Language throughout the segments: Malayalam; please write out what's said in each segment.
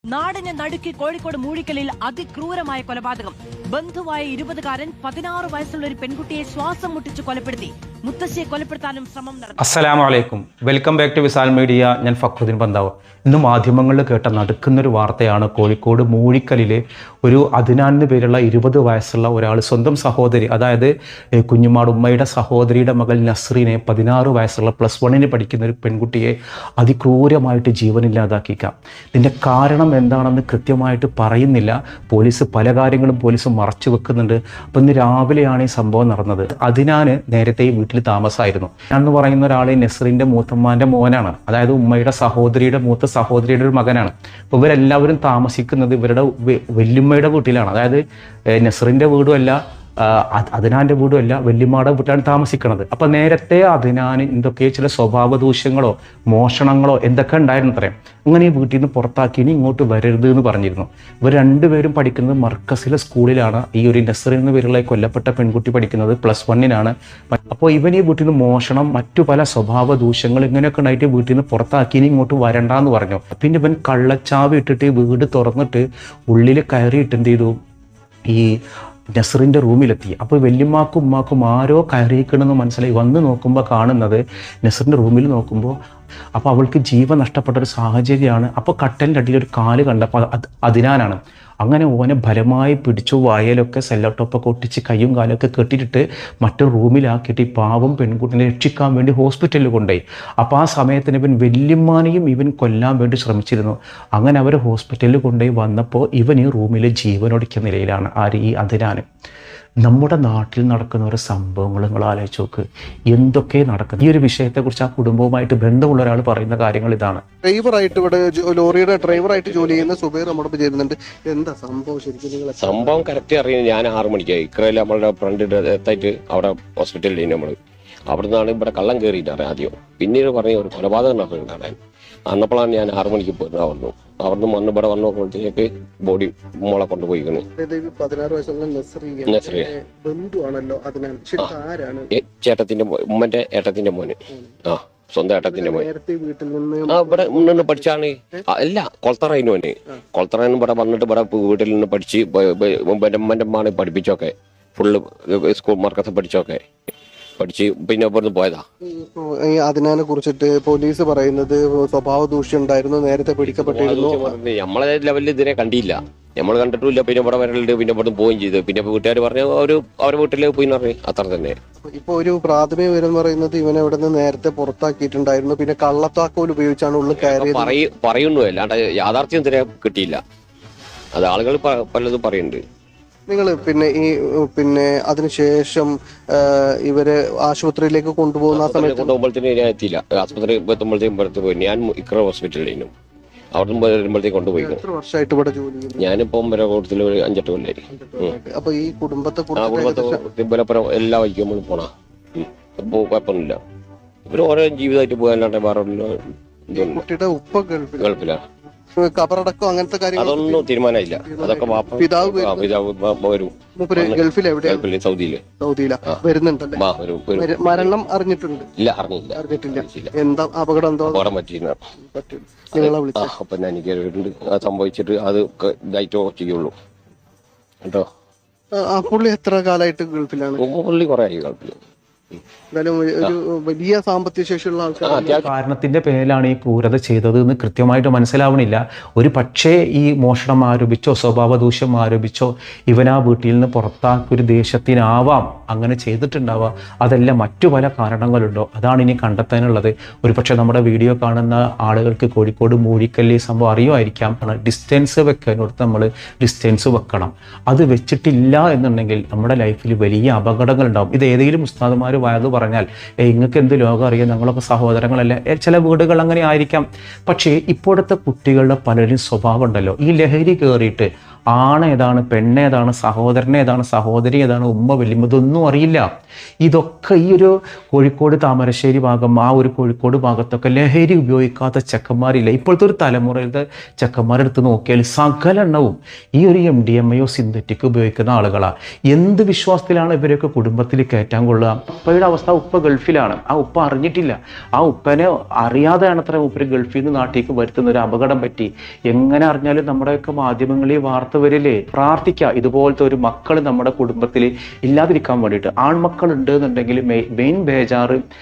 നാടിനെ നടുക്കി കോഴിക്കോട് മൂഴിക്കലിൽ അതിക്രൂരമായ കൊലപാതകം. ബന്ധുവായ 20-കാരൻ 16 വയസ്സുള്ള ഒരു പെൺകുട്ടിയെ ശ്വാസം മുട്ടിച്ച് കൊലപ്പെടുത്തി. മുത്തശ്ശിയെ കൊലപ്പെടുത്താനും ശ്രമം നടത്തി. അസ്സലാമു അലൈക്കും, welcome back to Visal media. ഞാൻ ഫക്രുദ്ദീൻ പന്താവ്. ഇന്ന് മാധ്യമങ്ങളിൽ കേട്ട നടുക്കുന്നൊരു വാർത്തയാണ്. കോഴിക്കോട് മൂഴിക്കലിലെ ഒരു 14 പേരുള്ള 20 വയസ്സുള്ള ഒരാൾ സ്വന്തം സഹോദരി, അതായത് കുഞ്ഞുമാട് ഉമ്മയുടെ സഹോദരിയുടെ മകൾ നസ്രീനെ 16 വയസ്സുള്ള +1 പഠിക്കുന്ന ഒരു പെൺകുട്ടിയെ അതിക്രൂരമായിട്ട് ജീവനില്ലാതാക്കിക്കാം. ഇതിൻ്റെ കാരണം എന്താണെന്ന് കൃത്യമായിട്ട് പറയുന്നില്ല. പോലീസ് പല കാര്യങ്ങളും പോലീസ് മറച്ചു വെക്കുന്നുണ്ട്. അപ്പം ഇന്ന് രാവിലെയാണ് ഈ സംഭവം നടന്നത്. അതിനാണ് നേരത്തെ ഈ വീട്ടിൽ താമസമായിരുന്നു. എന്ന് പറയുന്ന ഒരാൾ നസ്രീൻ്റെ മൂത്തമ്മാൻ്റെ മോനാണ്, അതായത് ഉമ്മയുടെ സഹോദരിയുടെ മൂത്ത സഹോദരിയുടെ ഒരു മകനാണ്. അപ്പോൾ ഇവരെല്ലാവരും താമസിക്കുന്നത് ഇവരുടെ വല്യമ്മയുടെ വീട്ടിലാണ്. അതായത് നസ്രീൻ്റെ വീടുമല്ല, അദ്നാൻ്റെ വീടുമല്ല, വല്യമ്മയുടെ വീട്ടിലാണ് താമസിക്കുന്നത്. അപ്പോൾ നേരത്തെ അദ്നാൻ എന്തൊക്കെ ചില സ്വഭാവ ദൂഷ്യങ്ങളോ മോഷണങ്ങളോ എന്തൊക്കെ ഉണ്ടായിരുന്നു അത്രയും. അങ്ങനെ ഈ വീട്ടിൽ നിന്ന് പുറത്താക്കി ഇനി ഇങ്ങോട്ട് വരരുത് എന്ന് പറഞ്ഞിരുന്നു. ഇവർ രണ്ടുപേരും പഠിക്കുന്നത് മർക്കസിലെ സ്കൂളിലാണ്. ഈ ഒരു നസ്രീൻ എന്ന പേരുള്ള കൊല്ലപ്പെട്ട പെൺകുട്ടി പഠിക്കുന്നത് +1 അപ്പോൾ ഇവൻ ഈ വീട്ടിൽ നിന്ന് മോഷണം, മറ്റു പല സ്വഭാവ ദൂഷ്യങ്ങൾ ഇങ്ങനെയൊക്കെ ഉണ്ടായിട്ട് വീട്ടിൽ നിന്ന് പുറത്താക്കി ഇനി ഇങ്ങോട്ട് വരണ്ടെന്ന് പറഞ്ഞു. പിന്നെ ഇവൻ കള്ളച്ചാവി ഇട്ടിട്ട് വീട് തുറന്നിട്ട് ഉള്ളിൽ കയറിയിട്ട് എന്ത് ചെയ്തു, ഈ നസ്റിൻ്റെ റൂമിലെത്തി. അപ്പോൾ വല്യമ്മാക്കും ഉമ്മാക്കും ആരോ കയറിയിരിക്കണമെന്ന് മനസ്സിലായി. വന്ന് നോക്കുമ്പോൾ കാണുന്നത് നസ്റിൻ്റെ റൂമിൽ നോക്കുമ്പോൾ അപ്പോൾ അവൾക്ക് ജീവൻ നഷ്ടപ്പെട്ട ഒരു സാഹചര്യമാണ്. അപ്പോൾ കട്ടലിൻ്റെ അടിയിൽ ഒരു കാല് കണ്ടപ്പോൾ അദ്നാനാണ്. അങ്ങനെ ഓനെ ബലമായി പിടിച്ചു, വായലൊക്കെ സെല്ലോട്ടൊപ്പൊക്കെ ഒട്ടിച്ച് കയ്യും കാലൊക്കെ കെട്ടിയിട്ട് മറ്റൊരു റൂമിലാക്കിയിട്ട് ഈ പാവം പെൺകുട്ടിനെ രക്ഷിക്കാൻ വേണ്ടി ഹോസ്പിറ്റലിൽ കൊണ്ടുപോയി. അപ്പോൾ ആ സമയത്തിന് ഇവൻ വല്യമ്മാനെയും ഇവൻ കൊല്ലാൻ വേണ്ടി ശ്രമിച്ചിരുന്നു. അങ്ങനെ അവർ ഹോസ്പിറ്റലിൽ കൊണ്ടുപോയി വന്നപ്പോൾ ഇവൻ ഈ റൂമിൽ ജീവനൊടുക്കിയ നിലയിലാണ്. ഈ അദ്നാൻ. നമ്മുടെ നാട്ടിൽ നടക്കുന്ന ഓരോ സംഭവങ്ങൾ നിങ്ങൾ ആലോചിച്ച് നോക്ക്, എന്തൊക്കെ നടക്കുന്നു. ഈ ഒരു വിഷയത്തെക്കുറിച്ച് ആ കുടുംബവുമായിട്ട് ബന്ധമുള്ള ഒരാൾ പറയുന്ന കാര്യങ്ങൾ ഇതാണ്. ഡ്രൈവറായിട്ട് ഇവിടെ ലോറിയുടെ ഡ്രൈവറായിട്ട് ജോലി ചെയ്യുന്ന സുബൈർ നമ്മുടെ ചേരുന്നുണ്ട്. എന്താ സംഭവം ശരിക്കും? സംഭവം കറക്റ്റ് അറിയുന്നത് ഞാൻ 6 മണിക്കായി. ഇക്രയിൽ നമ്മളുടെ ഫ്രണ്ട് എത്തായിട്ട് അവിടെ ഹോസ്പിറ്റലിൽ നമ്മൾ അവിടെ നിന്നാണ് ഇവിടെ കള്ളം കയറിയിട്ടാണ് ആദ്യം. പിന്നീട് പറഞ്ഞ ഒരു കൊലപാതകം നടന്നിട്ടുണ്ടാണ്. അന്നപ്പോഴാണ് ഞാൻ 6 മണിക്ക് പോയിരുന്നു. അവിടുന്ന് വന്ന് ഇവിടെ വന്ന് നോക്കുമ്പോഴത്തേക്ക് ബോഡി മോളെ കൊണ്ടുപോയിക്കുന്നു. 16 വയസ്സുള്ള നസ്രിയ ബന്ധുവാണല്ലോ. ചേട്ടത്തിന്റെ ഉമ്മന്റെ ഏട്ടത്തിന്റെ മോന്, സ്വന്തം ഏട്ടത്തിന്റെ മോൻ. വീട്ടിൽ നിന്ന് ഇവിടെ നിന്ന് പഠിച്ചാണ്. അല്ല, കൊളത്തറയിന് മോന്. കൊളത്തറയിന് ഇവിടെ വന്നിട്ട് ഇവിടെ വീട്ടിൽ നിന്ന് പഠിച്ച് ഉമ്മന്റെ അമ്മാണ് പഠിപ്പിച്ചൊക്കെ, ഫുള്ള് സ്കൂൾ മർക്കത്ത് പഠിച്ചൊക്കെ പഠിച്ച് പിന്നെ ഇവിടുന്ന് പോയതാ. അതിനെ കുറിച്ചിട്ട് പോലീസ് പറയുന്നത് സ്വഭാവ ദൂഷ്യം ഉണ്ടായിരുന്നു, നേരത്തെ പിടിക്കപ്പെട്ടിരുന്നു. നമ്മളെ ലെവലിൽ ഇതിനെ കണ്ടില്ല, നമ്മൾ കണ്ടിട്ടില്ല. പിന്നെ ഇവിടെ വരലുണ്ട്, പിന്നെ ഇവിടെ പോവുകയും ചെയ്തു. പിന്നെ വീട്ടുകാർ പറഞ്ഞു അവരുടെ വീട്ടിലേക്ക് പോയി പറഞ്ഞു, അത്ര തന്നെ. ഇപ്പൊ ഒരു പ്രാഥമിക വിവരം പറയുന്നത് ഇവനെ ഇവിടെ നിന്ന് നേരത്തെ പുറത്താക്കിയിട്ടുണ്ടായിരുന്നു. പിന്നെ കള്ളത്താക്കോൽ ഉപയോഗിച്ചാണ് ഉള്ളിൽ കയറിയത് പറയുന്നു. അല്ലാണ്ട് യാഥാർത്ഥ്യം ഇതിനെ കിട്ടിയില്ല. അത് ആളുകൾ പലതും പറയുന്നുണ്ട്. നിങ്ങൾ പിന്നെ അതിനുശേഷം ഇവരെ ആശുപത്രിയിലേക്ക് കൊണ്ടുപോകുന്ന സമയത്ത് കൊണ്ടുപോകുമ്പോഴത്തേനും ഞാൻ എത്തിയില്ല. ആശുപത്രി എത്തുമ്പോഴത്തേക്കും പോയി. ഞാൻ ഇക്ര ഹോസ്പിറ്റലിലും അവിടെ വരുമ്പോഴത്തേക്ക് കൊണ്ടുപോയി. എത്ര വർഷമായിട്ട് ഇവിടെ ജോലി ചെയ്യുന്നു? ഞാനിപ്പോ കൂട്ടത്തിൽ 5-8 കൊല്ലായി. അപ്പൊ ഈ കുടുംബത്തെ എല്ലാ വൈക്കുമ്പോഴും പോണ കുഴപ്പമൊന്നുമില്ല. ഇവര് ഓരോ ജീവിതമായിട്ട് പോകാനാട്ടെ വേറെ കുട്ടിയുടെ ഉപ്പ ഗൾഫിലാണ്. കബറടക്കം അങ്ങനത്തെ കാര്യങ്ങൾ അതൊന്നും തീരുമാനമില്ല. അതൊക്കെ പിതാവ് വരും. ഗൾഫിൽ സൗദിയിലാ വരുന്നുണ്ടല്ലേ? മരണം അറിഞ്ഞിട്ടുണ്ട്? ഇല്ല, അറിഞ്ഞിട്ടില്ല. എന്താ അപകടം? എന്തോ അപകടം പറ്റിയിരുന്ന നിങ്ങളെ വിളിച്ചു. അപ്പൊ എനിക്ക് സംഭവിച്ചിട്ട് അത് ഇതായിട്ടോ ചെയ്യുള്ളൂ കേട്ടോ. പുള്ളി എത്ര കാലമായിട്ട് ഗൾഫിലാണ്? പുള്ളി കുറെ ആയി ഗൾഫിൽ. ഒരു വലിയ സാമ്പത്തിക ശേഷിയുള്ള ആൾക്കാർ കാരണത്തിന്റെ പേരിലാണ് ഈ ക്രൂരത ചെയ്തത് എന്ന് കൃത്യമായിട്ട് മനസ്സിലാവണില്ല. ഒരു പക്ഷേ ഈ മോഷണം ആരോപിച്ചോ സ്വഭാവ ദൂഷ്യം ആരോപിച്ചോ ഇവനാ വീട്ടിൽ നിന്ന് പുറത്താക്കി ഒരു ദേശത്തിനാവാം അങ്ങനെ ചെയ്തിട്ടുണ്ടാവാം. അതല്ല മറ്റു പല കാരണങ്ങളുണ്ടോ, അതാണ് ഇനി കണ്ടെത്താനുള്ളത്. ഒരു പക്ഷേ നമ്മുടെ വീഡിയോ കാണുന്ന ആളുകൾക്ക് കോഴിക്കോട് മൂഴിക്കല്ല് സംഭവം അറിയുമായിരിക്കാം. ഡിസ്റ്റൻസ് വെക്കാനോടത്ത് നമ്മൾ ഡിസ്റ്റൻസ് വെക്കണം. അത് വെച്ചിട്ടില്ല എന്നുണ്ടെങ്കിൽ നമ്മുടെ ലൈഫിൽ വലിയ അപകടങ്ങൾ ഉണ്ടാവും. ഇത് ഏതെങ്കിലും ഉസ്താദുമാർ വയത് പറഞ്ഞാൽ നിങ്ങൾക്ക് എന്ത് ലോകം അറിയാം, ഞങ്ങളൊക്കെ സഹോദരങ്ങളല്ല. ചില വീടുകൾ അങ്ങനെ ആയിരിക്കാം. പക്ഷേ ഇപ്പോഴത്തെ കുട്ടികളുടെ പലരും സ്വഭാവം ഉണ്ടല്ലോ, ഈ ലഹരി കയറിയിട്ട് ആണേതാണ്, പെണ്ണേതാണ്, സഹോദരനേതാണ്, സഹോദരി ഏതാണ്, ഉമ്മ വല്യമ്മ, ഇതൊന്നും അറിയില്ല. ഇതൊക്കെ ഈ ഒരു കോഴിക്കോട് താമരശ്ശേരി ഭാഗം, ആ ഒരു കോഴിക്കോട് ഭാഗത്തൊക്കെ ലഹരി ഉപയോഗിക്കാത്ത ചെക്കന്മാരില്ല. ഇപ്പോഴത്തെ ഒരു തലമുറയിലത്തെ ചെക്കന്മാരെടുത്ത് നോക്കിയാൽ സകല എണ്ണവും ഈ ഒരു MDMA സിന്തറ്റിക് ഉപയോഗിക്കുന്ന ആളുകളാണ്. എന്ത് വിശ്വാസത്തിലാണ് ഇവരൊക്കെ കുടുംബത്തിൽ കയറ്റാൻ കൊള്ളുക? ഉപ്പയുടെ അവസ്ഥ, ഉപ്പ ഗൾഫിലാണ്, ആ ഉപ്പ അറിഞ്ഞിട്ടില്ല, ആ ഉപ്പനെ അറിയാതെയാണ് അത്ര ഉപ്പര് ഗൾഫിൽ നിന്ന് നാട്ടിലേക്ക് വരുത്തുന്ന ഒരു അപകടം പറ്റി. എങ്ങനെ അറിഞ്ഞാലും നമ്മുടെയൊക്കെ മാധ്യമങ്ങളിൽ വാർത്ത വരില്ലേ? പ്രാർത്ഥിക്കുക ഇതുപോലത്തെ ഒരു മക്കൾ നമ്മുടെ കുടുംബത്തിൽ ഇല്ലാതിരിക്കാൻ വേണ്ടിയിട്ട്. ആൺമക്കൾ ഉണ്ട് എന്നുണ്ടെങ്കിൽ മെയിൻ ബേജാറ്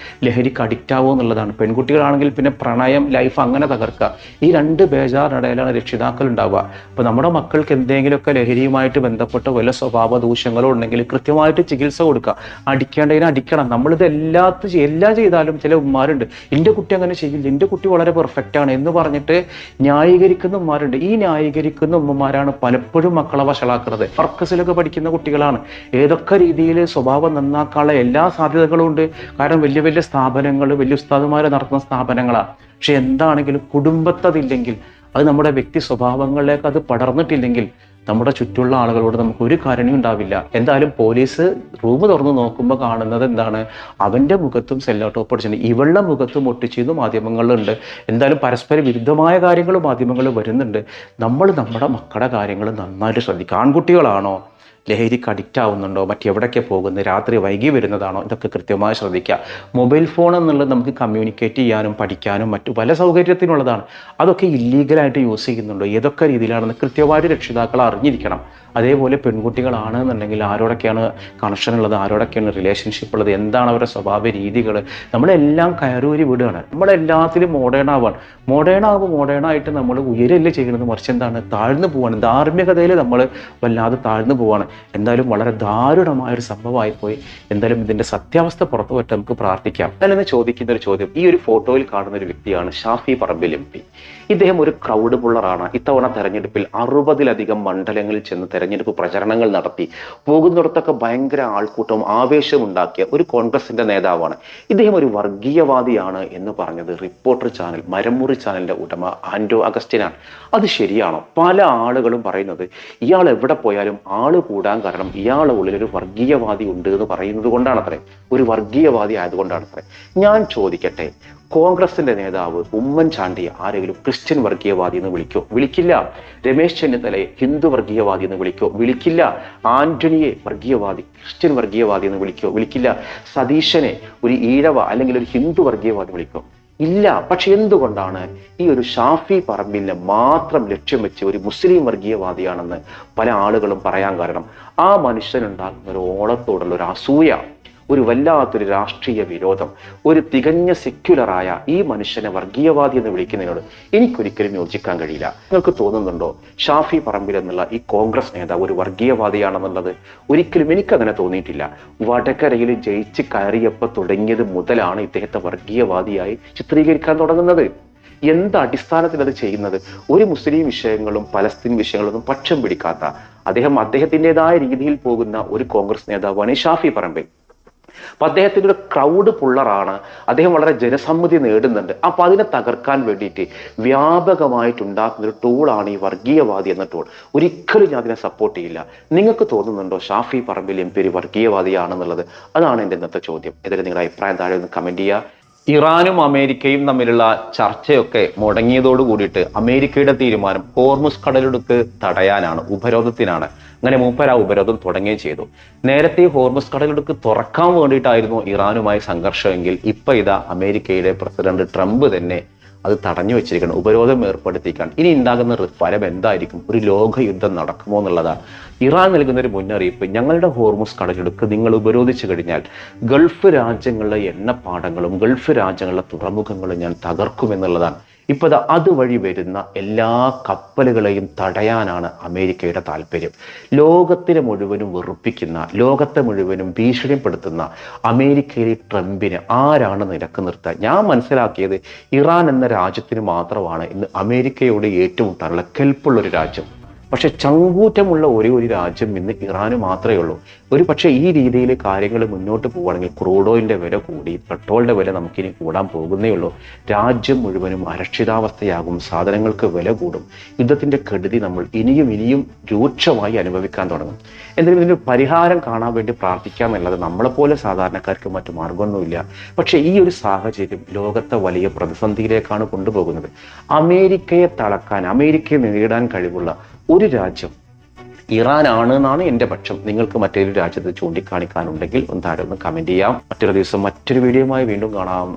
ലഹരിക്ക് അഡിക്റ്റ് ആവുക എന്നുള്ളതാണ്. പെൺകുട്ടികളാണെങ്കിൽ പിന്നെ പ്രണയം, ലൈഫ് അങ്ങനെ തകർക്കുക. ഈ രണ്ട് ബേജാറിനിടയിലാണ് രക്ഷിതാക്കൾ ഉണ്ടാവുക. അപ്പോൾ നമ്മുടെ മക്കൾക്ക് എന്തെങ്കിലുമൊക്കെ ലഹരിയുമായിട്ട് ബന്ധപ്പെട്ട വല്ല സ്വഭാവ ദൂഷ്യങ്ങളോ ഉണ്ടെങ്കിൽ കൃത്യമായിട്ട് ചികിത്സ കൊടുക്കുക. അടിക്കേണ്ടതിന് അടിക്കണം. നമ്മളിത് എല്ലാം ചെയ്താലും ചില ഉമ്മാരുണ്ട്, എൻ്റെ കുട്ടി അങ്ങനെ ചെയ്യില്ല, എൻ്റെ കുട്ടി വളരെ പെർഫെക്റ്റ് ആണ് എന്ന് പറഞ്ഞിട്ട് ന്യായീകരിക്കുന്ന ഉമ്മാരുണ്ട്. ഈ ന്യായീകരിക്കുന്ന ഉമ്മമാരാണ് പലപ്പോഴും മക്കളെ വഷളാക്കുന്നത്. സർക്കസിലൊക്കെ പഠിക്കുന്ന കുട്ടികളാണ്. ഏതൊക്കെ രീതിയിൽ സ്വഭാവം നന്നാക്കാനുള്ള എല്ലാ സാധ്യതകളും ഉണ്ട്. കാരണം വലിയ വലിയ സ്ഥാപനങ്ങൾ, വലിയ ഉസ്താദുമാർ നടത്തുന്ന സ്ഥാപനങ്ങളാണ്. പക്ഷെ എന്താണെങ്കിലും കുടുംബത്തതില്ലെങ്കിൽ, അത് നമ്മുടെ വ്യക്തി സ്വഭാവങ്ങളിലേക്ക് അത് പടർന്നിട്ടില്ലെങ്കിൽ നമ്മുടെ ചുറ്റുള്ള ആളുകളോട് നമുക്ക് ഒരു കാരണവും ഉണ്ടാവില്ല. എന്തായാലും പോലീസ് റൂം തുറന്ന് നോക്കുമ്പോൾ കാണുന്നത് എന്താണ്? അവൻ്റെ മുഖത്തും സെല്ലോട്ടോപ്പ് അടിച്ചിട്ടുണ്ട്, ഇവളുടെ മുഖത്തും ഒട്ടിച്ചെന്ന് മാധ്യമങ്ങളിലുണ്ട്. എന്തായാലും പരസ്പര വിരുദ്ധമായ കാര്യങ്ങൾ മാധ്യമങ്ങളിൽ വരുന്നുണ്ട്. നമ്മൾ നമ്മുടെ മക്കളുടെ കാര്യങ്ങൾ നന്നായിട്ട് ശ്രദ്ധിക്കുക. ആൺകുട്ടികളാണോ ലഹരിക്ക് അഡിക്റ്റ് ആവുന്നുണ്ടോ, മറ്റെവിടേക്ക് പോകുന്നത്, രാത്രി വൈകി വരുന്നതാണോ, ഇതൊക്കെ കൃത്യമായി ശ്രദ്ധിക്കുക. മൊബൈൽ ഫോൺ എന്നുള്ളത് നമുക്ക് കമ്മ്യൂണിക്കേറ്റ് ചെയ്യാനും പഠിക്കാനും മറ്റു പല സൗകര്യത്തിനുള്ളതാണ്. അതൊക്കെ ഇല്ലീഗലായിട്ട് യൂസ് ചെയ്യുന്നുണ്ടോ, ഏതൊക്കെ രീതിയിലാണെന്ന് കൃത്യമായിട്ട് രക്ഷിതാക്കൾ അറിഞ്ഞിരിക്കണം. അതേപോലെ പെൺകുട്ടികളാണ് എന്നുണ്ടെങ്കിൽ ആരോടൊക്കെയാണ് കണക്ഷൻ ഉള്ളത്, ആരോടൊക്കെയാണ് റിലേഷൻഷിപ്പ് ഉള്ളത്, എന്താണ് അവരുടെ സ്വഭാവ രീതികൾ, നമ്മളെല്ലാം കയറൂരി വിടുകയാണ്. നമ്മളെല്ലാത്തിലും മോഡേണായിട്ട് നമ്മൾ ഉയരല്ലേ ചെയ്യുന്നത്, മറിച്ച് എന്താണ് താഴ്ന്നു പോവാണ്. ധാർമ്മികതയിൽ നമ്മൾ വല്ലാതെ താഴ്ന്നു പോവാണ്. എന്തായാലും വളരെ ദാരുണമായൊരു സംഭവമായിപ്പോയി. എന്തായാലും ഇതിൻ്റെ സത്യാവസ്ഥ പുറത്തു പറ്റാൻ നമുക്ക് പ്രാർത്ഥിക്കാം. ഞാനെന്ന് ചോദിക്കുന്ന ഒരു ചോദ്യം, ഈ ഒരു ഫോട്ടോയിൽ കാണുന്ന ഒരു വ്യക്തിയാണ് ഷാഫി പറമ്പിൽ MP. ഇദ്ദേഹം ഒരു ക്രൗഡ് പുള്ളറാണ്. ഇത്തവണ തെരഞ്ഞെടുപ്പിൽ 60-ലധികം മണ്ഡലങ്ങളിൽ ചെന്ന് തെരഞ്ഞെടുപ്പ് പ്രചരണങ്ങൾ നടത്തി. പോകുന്നിടത്തൊക്കെ ഭയങ്കര ആൾക്കൂട്ടവും ആവേശവും ഉണ്ടാക്കിയ ഒരു കോൺഗ്രസിന്റെ നേതാവാണ്. ഇദ്ദേഹം ഒരു വർഗീയവാദിയാണ് എന്ന് പറഞ്ഞത് റിപ്പോർട്ടർ ചാനൽ, മരമുറി ചാനലിന്റെ ഉടമ ആൻഡോ അഗസ്റ്റിനാണ്. അത് ശരിയാണോ? പല ആളുകളും പറയുന്നത് ഇയാൾ എവിടെ പോയാലും ആള് കൂടാൻ കാരണം ഇയാളുടെ ഉള്ളിൽ ഒരു വർഗീയവാദി ഉണ്ട് എന്ന് പറയുന്നത് കൊണ്ടാണത്രേ, ഒരു വർഗീയവാദി ആയതുകൊണ്ടാണത്രേ. ഞാൻ ചോദിക്കട്ടെ, കോൺഗ്രസിന്റെ നേതാവ് ഉമ്മൻചാണ്ടിയെ ആരെങ്കിലും ക്രിസ്ത്യൻ വർഗീയവാദി എന്ന് വിളിക്കില്ല. രമേശ് ചെന്നിത്തലയെ ഹിന്ദു വർഗീയവാദി എന്ന് വിളിക്കില്ല. ആന്റണിയെ ക്രിസ്ത്യൻ വർഗീയവാദി എന്ന് വിളിക്കില്ല. സതീശനെ ഒരു ഈഴവ അല്ലെങ്കിൽ ഒരു ഹിന്ദു വർഗീയവാദി ഇല്ല. പക്ഷെ എന്തുകൊണ്ടാണ് ഈ ഒരു ഷാഫി പറമ്പിലിനെ മാത്രം ലക്ഷ്യം വെച്ച് ഒരു മുസ്ലിം വർഗീയവാദിയാണെന്ന് പല ആളുകളും പറയാൻ കാരണം? ആ മനുഷ്യനുണ്ടാകുന്ന ഒരു ഓളത്തോടുള്ള ഒരു അസൂയ, ഒരു വല്ലാത്തൊരു രാഷ്ട്രീയ വിരോധം, ഒരു തികഞ്ഞ സെക്യുലറായ ഈ മനുഷ്യനെ വർഗീയവാദി എന്ന് വിളിക്കുന്നതിനോട് എനിക്കൊരിക്കലും യോജിക്കാൻ കഴിയില്ല. നിങ്ങൾക്ക് തോന്നുന്നുണ്ടോ ഷാഫി പറമ്പിൽ എന്നുള്ള ഈ കോൺഗ്രസ് നേതാവ് ഒരു വർഗീയവാദിയാണെന്നുള്ളത്? ഒരിക്കലും എനിക്കങ്ങനെ തോന്നിയിട്ടില്ല. വടകരയിൽ ജയിച്ച് കയറിയപ്പോൾ തുടങ്ങിയത് മുതലാണ് ഇദ്ദേഹത്തെ വർഗീയവാദിയായി ചിത്രീകരിക്കാൻ തുടങ്ങുന്നത്. എന്ത് അടിസ്ഥാനത്തിൽ അത് ചെയ്യുന്നത്? ഒരു മുസ്ലിം വിഷയങ്ങളും പലസ്തീൻ വിഷയങ്ങളൊന്നും പക്ഷം പിടിക്കാത്ത അദ്ദേഹത്തിൻ്റെതായ രീതിയിൽ പോകുന്ന ഒരു കോൺഗ്രസ് നേതാവാണ് ഈ ഷാഫി പറമ്പിൽ. അപ്പൊ അദ്ദേഹത്തിന്റെ ഒരു ക്രൗഡ് പുള്ളറാണ്. അദ്ദേഹം വളരെ ജനസമ്മതി നേടുന്നുണ്ട്. അപ്പൊ അതിനെ തകർക്കാൻ വേണ്ടിയിട്ട് വ്യാപകമായിട്ടുണ്ടാക്കുന്ന ഒരു ടൂളാണ് ഈ വർഗീയവാദി എന്ന ടൂൾ. ഒരിക്കലും ഞാൻ അതിനെ സപ്പോർട്ട് ചെയ്യില്ല. നിങ്ങൾക്ക് തോന്നുന്നുണ്ടോ ഷാഫി പറമ്പിൽ MP ഒരു വർഗീയവാദിയാണെന്നുള്ളത്? അതാണ് എൻ്റെ ഇന്നത്തെ ചോദ്യം. ഇതിൽ നിങ്ങളുടെ അഭിപ്രായം താഴെ ഒന്ന് കമന്റ് ചെയ്യുക. ഇറാനും അമേരിക്കയും തമ്മിലുള്ള ചർച്ചയൊക്കെ മുടങ്ങിയതോട് കൂടിയിട്ട് അമേരിക്കയുടെ തീരുമാനം ഹോർമുസ് കടലിടുക്ക് തടയാനാണ്, ഉപരോധത്തിനാണ്. അങ്ങനെ മൂപ്പർ ആ ഉപരോധം തുടങ്ങുകയും ചെയ്തു. നേരത്തെ ഹോർമുസ് കടലിടുക്ക് തുറക്കാൻ വേണ്ടിയിട്ടായിരുന്നു ഇറാനുമായി സംഘർഷമെങ്കിൽ ഇപ്പൊ ഇതാ അമേരിക്കയുടെ പ്രസിഡന്റ് ട്രംപ് തന്നെ അത് തടഞ്ഞു വെച്ചിരിക്കണം, ഉപരോധം ഏർപ്പെടുത്തിക്കാൻ. ഇനി ഉണ്ടാകുന്ന ഫലം എന്തായിരിക്കും? ഒരു ലോകയുദ്ധം നടക്കുമോ എന്നുള്ളതാണ്. ഇറാൻ നൽകുന്ന ഒരു മുന്നറിയിപ്പ്, ഞങ്ങളുടെ ഹോർമുസ് കടലിടുക്ക് നിങ്ങൾ ഉപരോധിച്ചു കഴിഞ്ഞാൽ ഗൾഫ് രാജ്യങ്ങളിലെ എണ്ണപ്പാടങ്ങളും ഗൾഫ് രാജ്യങ്ങളിലെ തുറമുഖങ്ങളും ഞാൻ തകർക്കുമെന്നുള്ളതാണ്. ഇപ്പോൾ അതുവഴി വരുന്ന എല്ലാ കപ്പലുകളെയും തടയാനാണ് അമേരിക്കയുടെ താല്പര്യം. ലോകത്തിനെ മുഴുവനും വെറുപ്പിക്കുന്ന, ലോകത്തെ മുഴുവനും ഭീഷണിപ്പെടുത്തുന്ന അമേരിക്കയിലെ ട്രംപിന് ആരാണ് നിരക്ക് നിർത്തുക? ഞാൻ മനസ്സിലാക്കിയത് ഇറാൻ എന്ന രാജ്യത്തിന് മാത്രമാണ് ഇന്ന് അമേരിക്കയോട് ഏറ്റുമുട്ടാനുള്ള കെൽപ്പുള്ളൊരു രാജ്യം. പക്ഷെ ചങ്കൂറ്റമുള്ള ഒരേ ഒരു രാജ്യം ഇന്ന് ഇറാന് മാത്രമേ ഉള്ളൂ. ഒരു പക്ഷേ ഈ രീതിയിൽ കാര്യങ്ങൾ മുന്നോട്ട് പോവുകയാണെങ്കിൽ ക്രൂഡ് ഓയിലിൻ്റെ വില കൂടി, പെട്രോളിൻ്റെ വില നമുക്കിനി കൂടാൻ പോകുന്നേ ഉള്ളൂ. രാജ്യം മുഴുവനും അരക്ഷിതാവസ്ഥയാകും, സാധനങ്ങൾക്ക് വില കൂടും. യുദ്ധത്തിൻ്റെ കെടുതി നമ്മൾ ഇനിയും രൂക്ഷമായി അനുഭവിക്കാൻ തുടങ്ങും. എന്തായാലും ഇതിൻ്റെ പരിഹാരം കാണാൻ വേണ്ടി പ്രാർത്ഥിക്കാമെന്നല്ലാതെ നമ്മളെപ്പോലെ സാധാരണക്കാർക്ക് മറ്റു മാർഗമൊന്നുമില്ല. പക്ഷേ ഈ ഒരു സാഹചര്യം ലോകത്തെ വലിയ പ്രതിസന്ധിയിലേക്കാണ് കൊണ്ടുപോകുന്നത്. അമേരിക്കയെ തളക്കാൻ, അമേരിക്കയെ നേരിടാൻ കഴിവുള്ള ഒരു രാജ്യം ഇറാനാണ് എന്നാണ് എൻ്റെ പക്ഷം. നിങ്ങൾക്ക് മറ്റൊരു രാജ്യത്ത് ചൂണ്ടിക്കാണിക്കാനുണ്ടെങ്കിൽ ഒന്ന് താഴെ ഒന്ന് കമൻറ്റ് ചെയ്യാം. മറ്റൊരു ദിവസം മറ്റൊരു വീഡിയോയുമായി വീണ്ടും കാണാം.